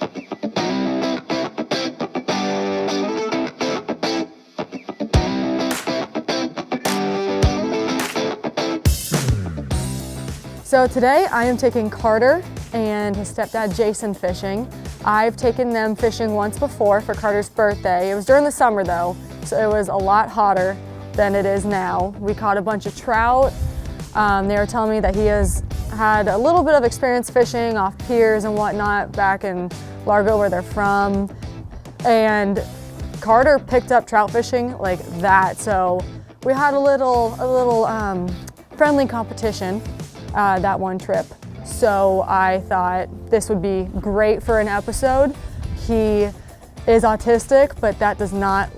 So today I am taking Carter and his stepdad Jason fishing. I've taken them fishing once before for Carter's birthday. It was during the summer though, so it was a lot hotter than it is now. We caught a bunch of trout. They were telling me that he has had a little bit of experience fishing off piers and whatnot back in Largo where they're from. And Carter picked up trout fishing like that. So we had a little friendly competition that one trip. So I thought this would be great for an episode. He is autistic, but that does not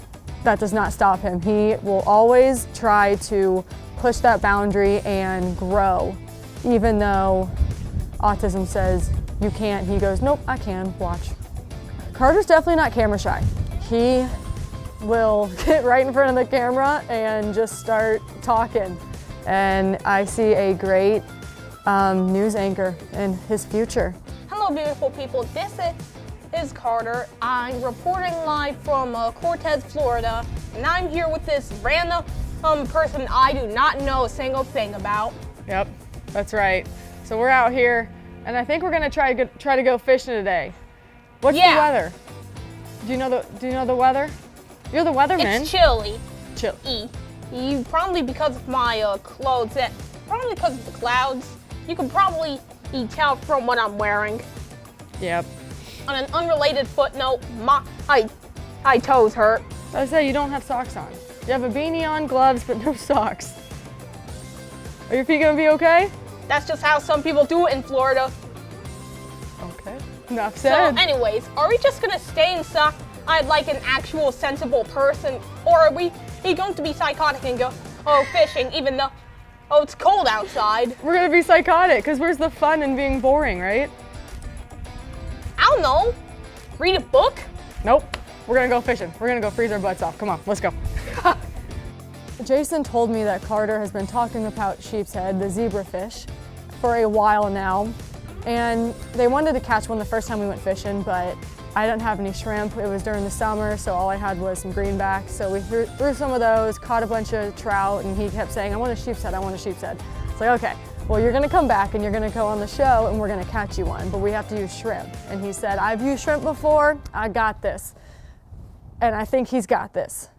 stop him. He will always try to push that boundary and grow. Even though autism says you can't, he goes, nope, I can, watch. Carter's definitely not camera shy. He will get right in front of the camera and just start talking. And I see a great news anchor in his future. Hello beautiful people, this is Carter. I'm reporting live from Cortez, Florida, and I'm here with this random person I do not know a single thing about. Yep, that's right. So we're out here, and I think we're gonna try to go fishing today. What's the weather? Do you know the weather? You're the weatherman. It's chilly. Chilly. Probably because of my clothes, and probably because of the clouds. You can probably tell from what I'm wearing. Yep. On an unrelated footnote, my toes hurt. I say you don't have socks on. You have a beanie on, gloves, but no socks. Are your feet gonna be okay? That's just how some people do it in Florida. Okay. Enough said. So anyways, are we just gonna stay inside like an actual sensible person, or are we going to be psychotic and go fishing even though it's cold outside? We're gonna be psychotic, because where's the fun in being boring, right? I don't know. Read a book? Nope. We're gonna go fishing. We're gonna go freeze our butts off. Come on, let's go. Jason told me that Carter has been talking about sheepshead, the zebrafish, for a while now. And they wanted to catch one the first time we went fishing, but I didn't have any shrimp. It was during the summer, so all I had was some greenbacks. So we threw some of those, caught a bunch of trout, and he kept saying, I want a sheepshead, I want a sheepshead. It's like, okay, well, you're gonna come back and you're gonna go on the show and we're gonna catch you one, but we have to use shrimp. And he said, I've used shrimp before, I got this. And I think he's got this.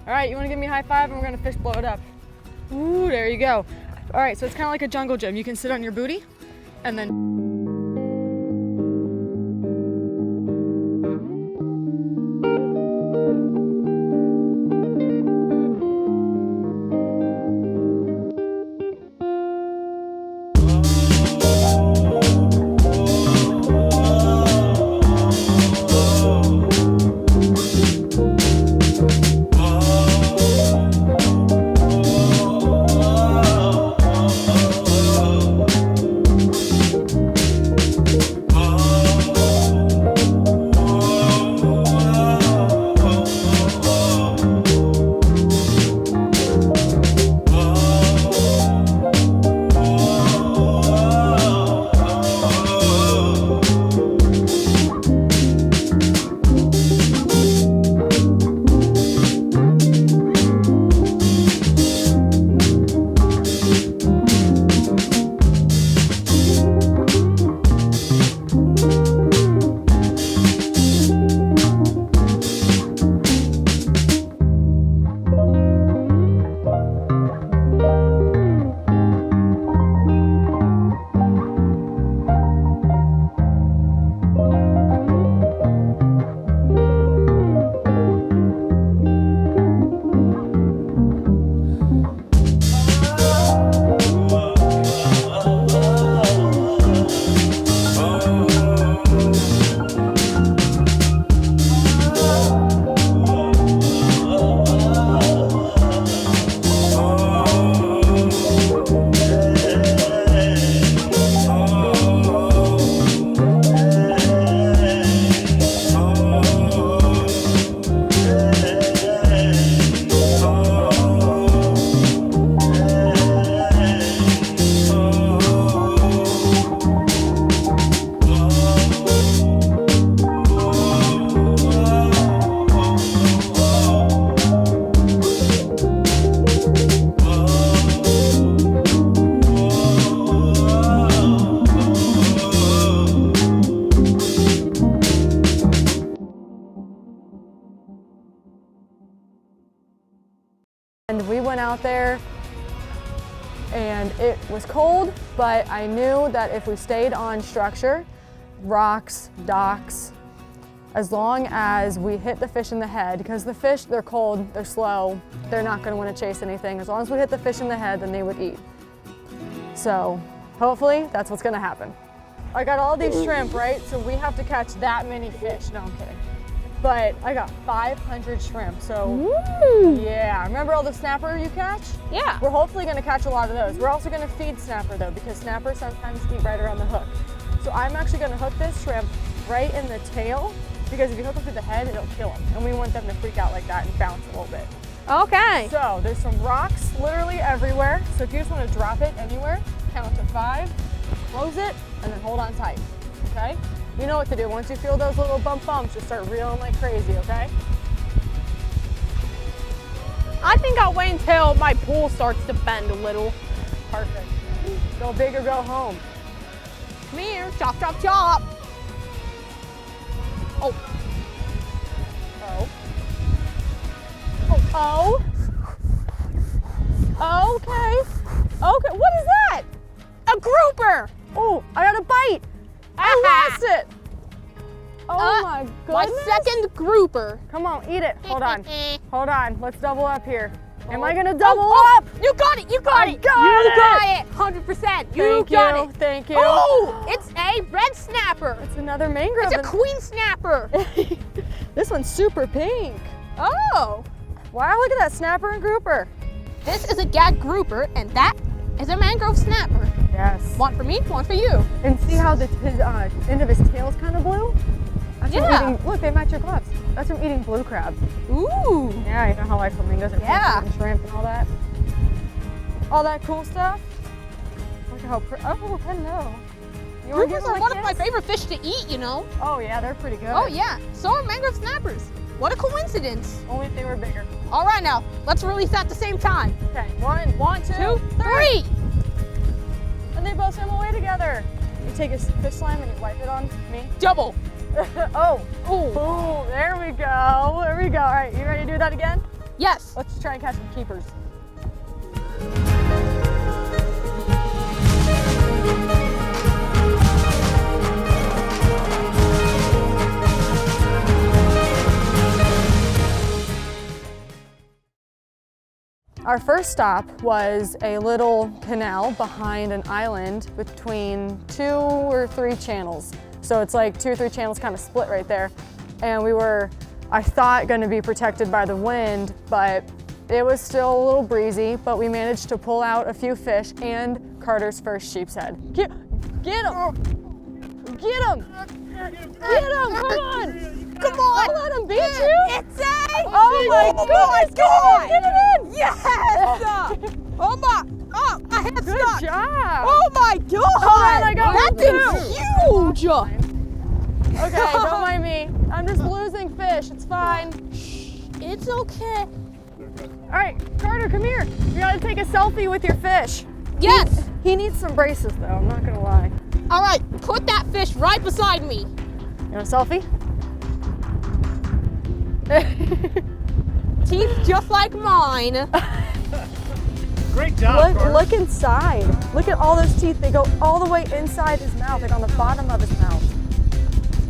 All right, you wanna give me a high five and we're gonna fish blow it up. Ooh, there you go. All right, so it's kind of like a jungle gym. You can sit on your booty and then and we went out there and it was cold, but I knew that if we stayed on structure, rocks, docks, as long as we hit the fish in the head, because the fish, they're cold, they're slow, they're not gonna wanna chase anything. As long as we hit the fish in the head, then they would eat. So hopefully that's what's gonna happen. I got all these shrimp, right? So we have to catch that many fish. No, I'm kidding. But I got 500 shrimp, so Woo. yeah. Remember all the snapper you catch? Yeah. We're hopefully gonna catch a lot of those. We're also gonna feed snapper though, because snapper sometimes eat right around the hook. So I'm actually gonna hook this shrimp right in the tail, because if you hook them through the head, it'll kill them. And we want them to freak out like that and bounce a little bit. Okay. So there's some rocks literally everywhere. So if you just wanna drop it anywhere, count to 5, close it, and then hold on tight, okay? You know what to do. Once you feel those little bumps, just start reeling like crazy, okay? I think I'll wait until my pool starts to bend a little. Perfect. Go big or go home. Come here, chop, chop, chop. Oh. Oh. Oh. Oh. Okay. Okay, what is that? A grouper. Oh, I got a bite. I lost it. Oh my My goodness. second grouper. Come on, eat it. Hold on. Hold on. Let's double up here. Am I Oh. gonna double Oh, up? You got it, you got I it. got you it. got it. 100%. You got it. Thank you. Oh, it's a red snapper. It's another mangrove. It's a queen snapper. This one's super pink. Oh. Wow, look at that snapper and grouper. This is a gag grouper, and that is a mangrove snapper. Yes. One for me, one for you. And see how his end of his tail is kind of blue? That's from Yeah. eating, look, they match your gloves. That's from eating blue crab. Ooh. Yeah, you know how like flamingos are Yeah. and shrimp and all that. All that cool stuff. Look at how oh, hello. You wanna give Groupers them are a one of my kiss? favorite fish to eat, you know. Oh yeah, they're pretty good. Oh yeah, so are mangrove snappers. What a coincidence. Only if they were bigger. All right now, let's release at the same time. Okay, one, two, 3. And they both swim away together. You take a fish slime and you wipe it on me. Double. Oh, Ooh. ooh, there we go. There we go. All right, you ready to do that again? Yes. Let's try and catch some keepers. Our first stop was a little canal behind an island between 2 or 3 channels. So it's like 2 or 3 channels kind of split right there. And we were, I thought, going to be protected by the wind, but it was still a little breezy, but we managed to pull out a few fish and Carter's first sheepshead. Get him! Get him! Get him! Come on! Come on! Don't let him beat you! It's a. Oh my goodness! God. Get it in! Yes. Oh my. Oh, I had Good stuck. job! Oh my God. Hold on, I got that one thing's huge. Okay, don't mind me. I'm just losing fish. It's fine. It's okay. All right, Carter, come here. You gotta take a selfie with your fish. Yes. He needs some braces though, I'm not gonna lie. All right, put that fish right beside me. You want a selfie? Teeth just like mine. Great job, Carter. Look inside. Look at all those teeth. They go all the way inside his mouth, like on the bottom of his mouth.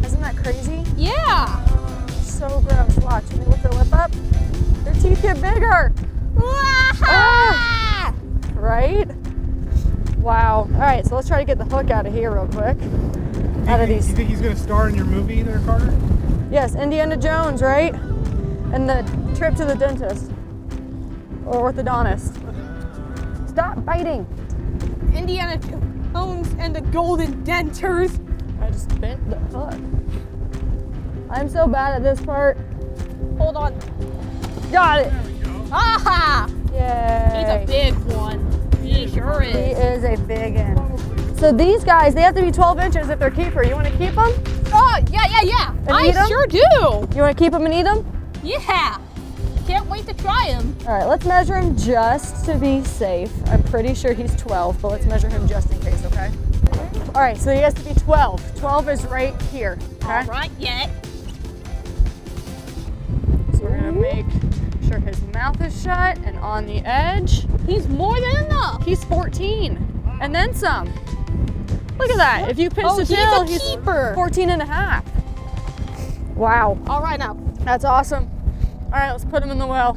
Isn't that crazy? Yeah. So gross. Watch, when they lift their lip up, their teeth get bigger. Ah! Right? Wow. All right, so let's try to get the hook out of here real quick. Out of You these. think he's going to star in your movie there, Carter? Yes, Indiana Jones, right? And the trip to the dentist or orthodontist. Stop biting. Indiana Jones and the Golden Dentures. I just bent the hook. I'm so bad at this part. Hold on. Got it. Aha! Yay. He's a big one. He sure He is. is a big one. So these guys, they have to be 12 inches if they're keeper. You want to keep them? Oh, yeah. eat 'em? I sure do. You want to keep them and eat them? Yeah. Can't wait to try him. All right, let's measure him just to be safe. I'm pretty sure he's 12, but let's measure him just in case, okay? All right, so he has to be 12. 12 is right here, okay? All right, yeah. So we're gonna make sure his mouth is shut and on the edge. He's more than enough. He's 14 and then some. Look at that. If you pinch the tail, he's a keeper. 14 and a half. Wow. All right now. That's awesome. All right, let's put him in the well.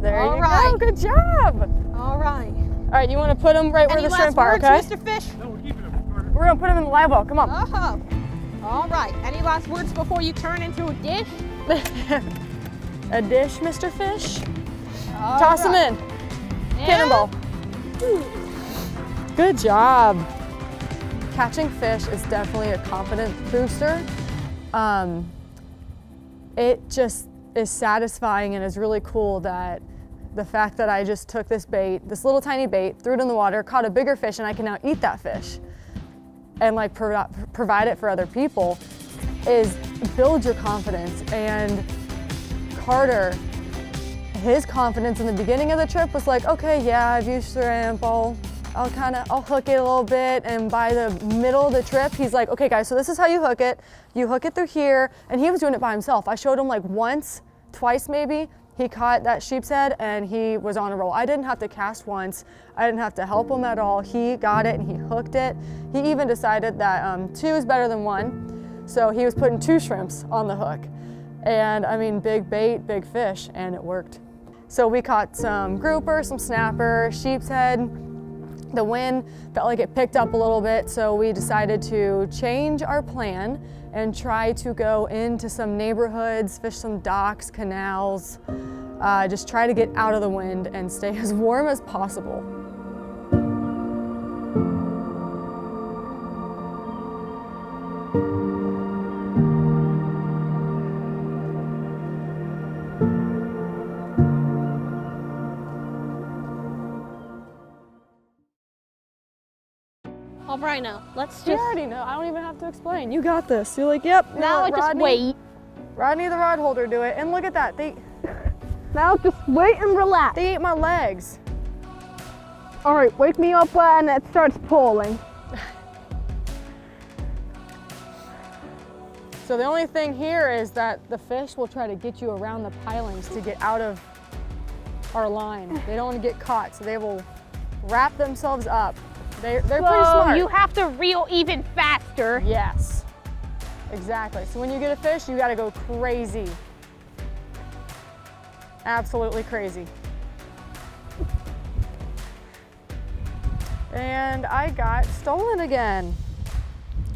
There All you right. go. Good job. All right. All right, you want to put him right where Any the last shrimp are, words, okay? Mr. Fish? No, we're keeping him, Carter. We're gonna put him in the live well. Come on. Oh. All right. Any last words before you turn into a dish? A dish, Mr. Fish. All Toss right. him in. Cannonball. Good job. Catching fish is definitely a confidence booster. It just is satisfying and is really cool that the fact that I just took this bait, this little tiny bait, threw it in the water, caught a bigger fish, and I can now eat that fish and like provide it for other people is build your confidence. And Carter, his confidence in the beginning of the trip was like, okay, yeah, I've used shrimp, I'll hook it a little bit. And by the middle of the trip, he's like, okay guys, so this is how you hook it. You hook it through here. And he was doing it by himself. I showed him like once, twice maybe. He caught that sheepshead and he was on a roll. I didn't have to cast once. I didn't have to help him at all. He got it and he hooked it. He even decided that 2 is better than 1. So he was putting 2 shrimps on the hook. And I mean, big bait, big fish, and it worked. So we caught some grouper, some snapper, sheepshead. The wind felt like it picked up a little bit, so we decided to change our plan and try to go into some neighborhoods, fish some docks, canals, just try to get out of the wind and stay as warm as possible. All right now. Let's You just. already know, I don't even have to explain. You got this. You're like, yep. Now let I just Rodney- wait. Rodney the rod holder do it, and look at that. Now just wait and relax. They ate my legs. All right, wake me up when it starts pulling. So the only thing here is that the fish will try to get you around the pilings to get out of our line. They don't want to get caught, so they will wrap themselves up. They're pretty smart. You have to reel even faster. Yes, exactly. So when you get a fish, you gotta go crazy. Absolutely crazy. And I got stolen again.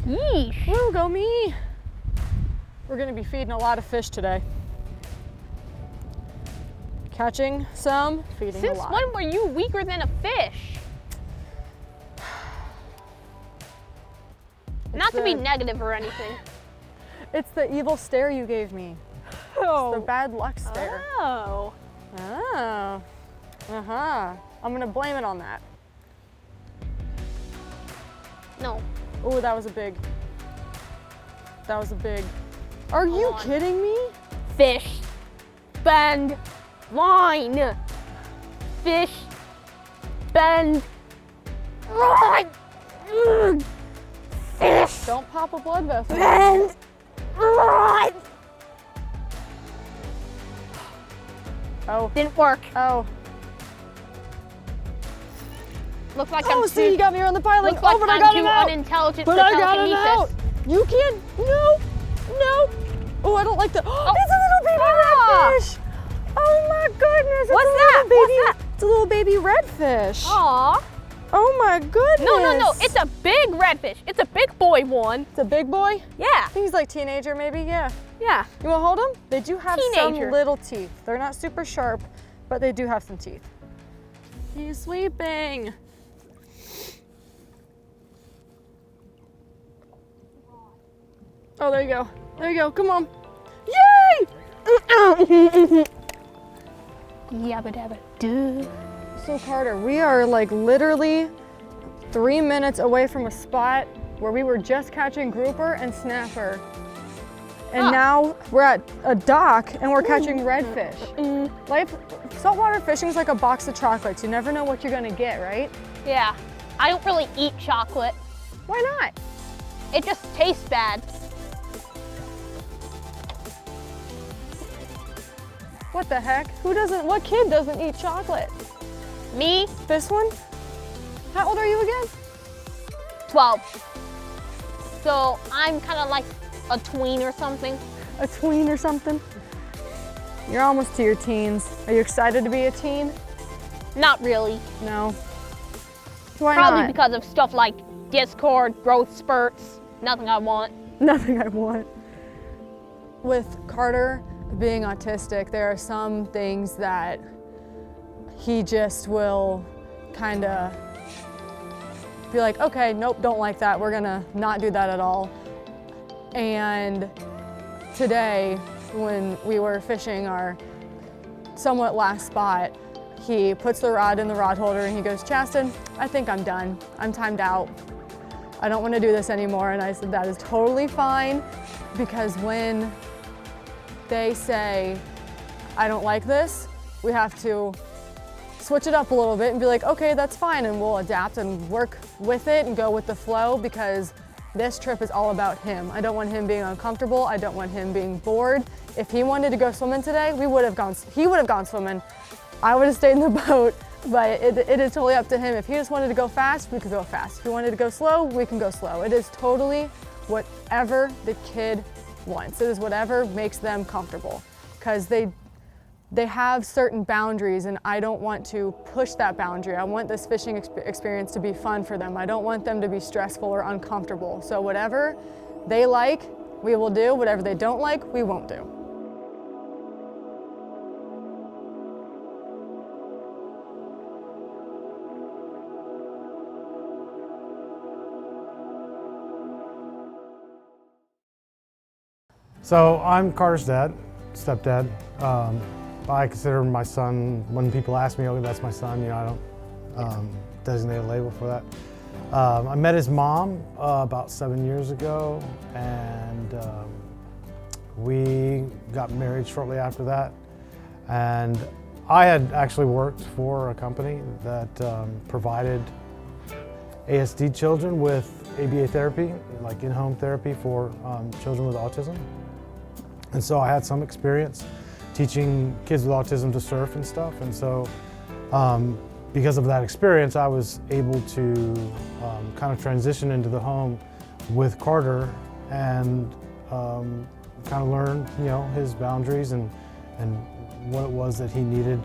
Yeesh. Woo, go me. We're gonna be feeding a lot of fish today. Catching some, feeding a Since lot. when were you weaker than a fish? Not to be the- negative or anything. It's the evil stare you gave me. It's the bad luck stare. Oh. Oh. Uh-huh. I'm gonna blame it on that. No. Oh, that was a big. Are you on. kidding me? Fish. Bend. Line. Fish. Bend. Line. Fish. Don't pop a blood vessel. Bend. Line. Oh. Didn't work. Oh. Looks like Oh, I'm see, you got me on the piling. Looks like Oh, but I I'm got too him out. unintelligent But for I got him out. telekinesis. You can't. No. No. Oh, I don't like the. Oh, it's a little baby Ah. redfish. Oh my goodness. It's What's a little that? Baby, What's that? It's a little baby redfish. Aw. Oh my goodness. No. It's a big redfish. It's a big boy one. It's a big boy. Yeah. I think he's like teenager, maybe. Yeah. Yeah. You want to hold him? They do have Teenager. some little teeth. They're not super sharp, but they do have some teeth. He's sleeping. Oh, there you go. There you go. Come on. Yay! Yabba dabba doo. So Carter, we are like literally 3 minutes away from a spot where we were just catching grouper and snapper. And now we're at a dock and we're catching redfish. Saltwater fishing is like a box of chocolates. You never know what you're gonna get, right? Yeah. I don't really eat chocolate. Why not? It just tastes bad. What the heck? What kid doesn't eat chocolate? Me, This one? How old are you again? 12. So I'm kind of like a tween or something. A tween or something? You're almost to your teens. Are you excited to be a teen? Not really. No. Why Probably not? because of stuff like Discord, growth spurts, nothing I want. Nothing I want. With Carter being autistic, there are some things that he just will kind of be like, okay, nope, don't like that. We're gonna not do that at all. And today, when we were fishing our somewhat last spot, he puts the rod in the rod holder and he goes, Chasten, I think I'm done. I'm timed out. I don't want to do this anymore. And I said, that is totally fine, because when they say, I don't like this, we have to switch it up a little bit and be like, okay, that's fine, and we'll adapt and work with it and go with the flow, because this trip is all about him. I don't want him being uncomfortable. I don't want him being bored. If he wanted to go swimming today, he would have gone swimming. I would have stayed in the boat, but it is totally up to him. If he just wanted to go fast, we could go fast. If he wanted to go slow, we can go slow. It is totally whatever the kid wants. It is whatever makes them comfortable, because they have certain boundaries, and I don't want to push that boundary. I want this fishing experience to be fun for them. I don't want them to be stressful or uncomfortable. So whatever they like, we will do. Whatever they don't like, we won't do. So I'm Carter's dad, stepdad. I consider him my son. When people ask me, oh, that's my son, you know, I don't designate a label for that. I met his mom about 7 years ago, and we got married shortly after that. And I had actually worked for a company that provided ASD children with ABA therapy, like in-home therapy for children with autism. And so I had some experience teaching kids with autism to surf and stuff. And so because of that experience, I was able to kind of transition into the home with Carter and kind of learn, you know, his boundaries and what it was that he needed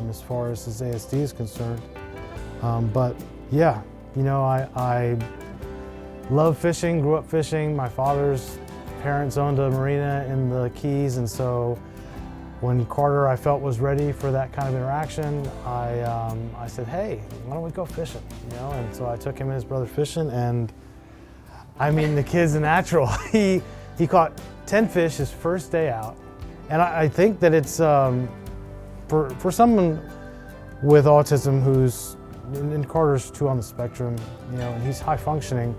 as far as his ASD is concerned. But yeah, you know, I love fishing, grew up fishing. My father's parents owned a marina in the Keys, and so when Carter, I felt, was ready for that kind of interaction, I said, hey, why don't we go fishing, you know? And so I took him and his brother fishing, and I mean, the kid's a natural. He caught 10 fish his first day out, and I think that it's, for someone with autism who's, and Carter's too on the spectrum, you know, and he's high functioning,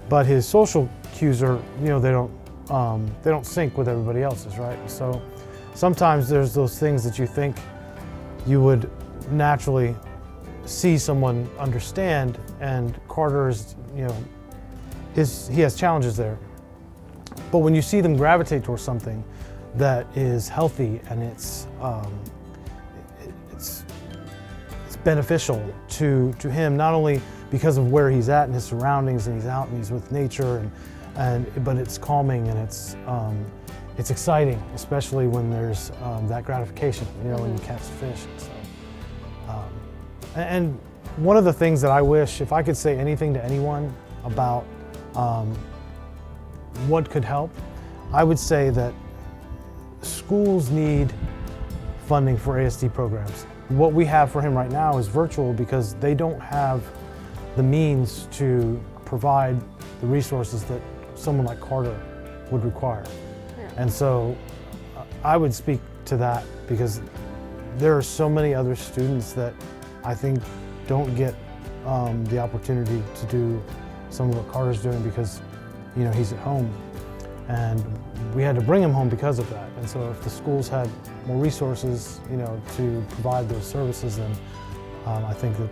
but his social cues are, you know, they don't sync with everybody else's, right? So sometimes there's those things that you think you would naturally see someone understand, and Carter is, you know, he has challenges there. But when you see them gravitate towards something that is healthy and it's beneficial to him, not only because of where he's at and his surroundings, and he's out and he's with nature, but it's calming and it's exciting, especially when there's that gratification, you know, when you catch the fish. So, and one of the things that I wish, if I could say anything to anyone about what could help, I would say that schools need funding for ASD programs. What we have for him right now is virtual because they don't have the means to provide the resources that someone like Carter would require. Yeah. And so I would speak to that because there are so many other students that I think don't get the opportunity to do some of what Carter's doing because, you know, he's at home. And we had to bring him home because of that. And so if the schools had more resources, you know, to provide those services, then I think that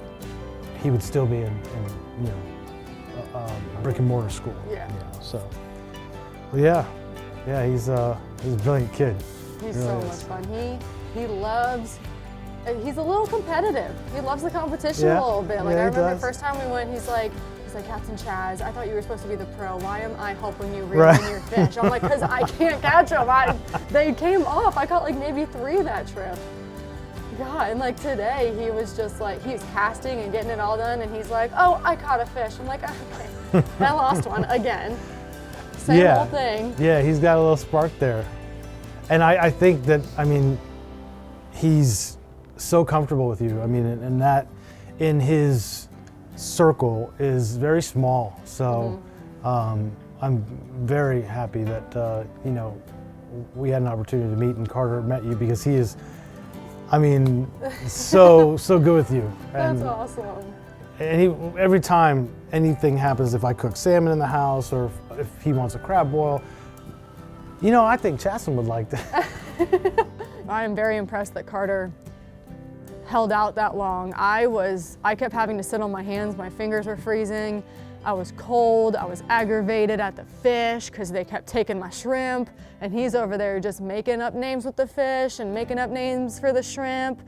he would still be in you know, a brick and mortar school. Yeah. You know, so, yeah, he's a brilliant kid. He's really so is. much fun. He's a little competitive. He loves the competition Yeah. a little bit. Like Yeah, I he remember the does. first time we went, he's like, Captain Chaz, I thought you were supposed to be the pro. Why am I helping you reel Right. in your fish? I'm like, because I can't catch them. They came off. I caught like maybe 3 that trip. Yeah, and like today he was just like, he's casting and getting it all done, and he's like, oh, I caught a fish. I'm like, okay. I lost one again. Same old thing. Yeah, he's got a little spark there. And I think that, I mean, he's so comfortable with you. I mean, and that in his circle is very small. So I'm very happy that, you know, we had an opportunity to meet and Carter met you, because he is, I mean, so good with you. That's And, awesome. and every time anything happens, if I cook salmon in the house or if he wants a crab boil, you know, I think Chasten would like that. I am very impressed that Carter held out that long. I kept having to sit on my hands. My fingers were freezing. I was cold. I was aggravated at the fish because they kept taking my shrimp. And he's over there just making up names with the fish and making up names for the shrimp.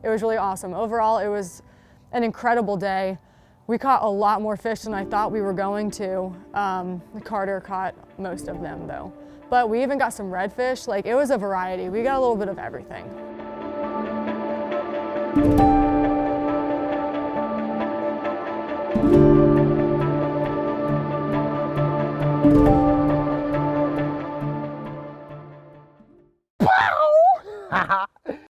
It was really awesome. Overall, it was an incredible day. We caught a lot more fish than I thought we were going to. Carter caught most of them though. But we even got some redfish. Like, it was a variety. We got a little bit of everything.